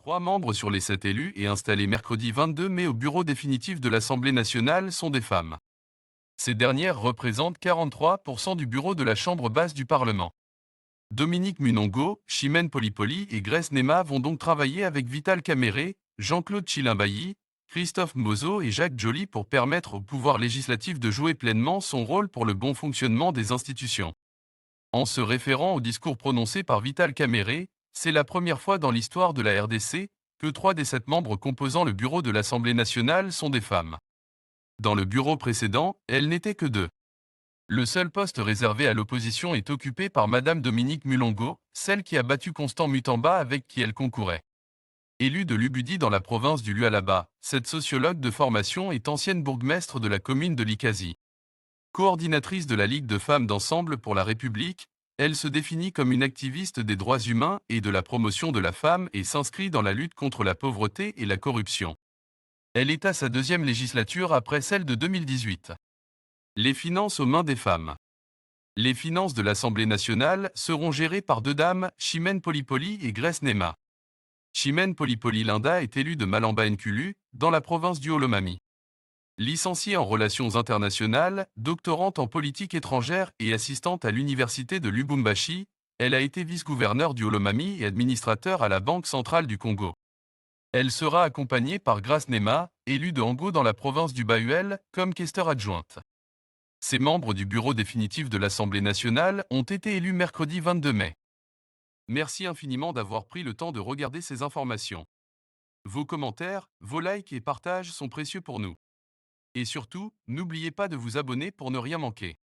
3 membres sur les 7 élus et installés mercredi 22 mai au bureau définitif de l'Assemblée nationale sont des femmes. Ces dernières représentent 43% du bureau de la Chambre basse du Parlement. Dominique Munongo, Chimène Polypoli et Grace Nema vont donc travailler avec Vital Caméré, Jean-Claude Chilimbailly, Christophe Mozo et Jacques Joly pour permettre au pouvoir législatif de jouer pleinement son rôle pour le bon fonctionnement des institutions. En se référant au discours prononcé par Vital Caméré, c'est la première fois dans l'histoire de la RDC que 3 des 7 membres composant le bureau de l'Assemblée nationale sont des femmes. Dans le bureau précédent, elles n'étaient que 2. Le seul poste réservé à l'opposition est occupé par Madame Dominique Mulongo, celle qui a battu Constant Mutamba avec qui elle concourait. Élue de Lubudi dans la province du Lualaba, cette sociologue de formation est ancienne bourgmestre de la commune de Likasi. Coordinatrice de la Ligue de femmes d'Ensemble pour la République, elle se définit comme une activiste des droits humains et de la promotion de la femme et s'inscrit dans la lutte contre la pauvreté et la corruption. Elle est à sa 2e législature après celle de 2018. Les finances aux mains des femmes. Les finances de l'Assemblée nationale seront gérées par 2 dames, Chimène Polypoli et Grace Nema. Chimène Polypoli Linda est élue de Malamba Nkulu, dans la province du Holomami. Licenciée en relations internationales, doctorante en politique étrangère et assistante à l'université de Lubumbashi, elle a été vice-gouverneure du Holomami et administrateur à la Banque centrale du Congo. Elle sera accompagnée par Grace Nema, élue de Ango dans la province du Bahuel, comme questeur adjointe. Ces membres du bureau définitif de l'Assemblée nationale ont été élus mercredi 22 mai. Merci infiniment d'avoir pris le temps de regarder ces informations. Vos commentaires, vos likes et partages sont précieux pour nous. Et surtout, n'oubliez pas de vous abonner pour ne rien manquer.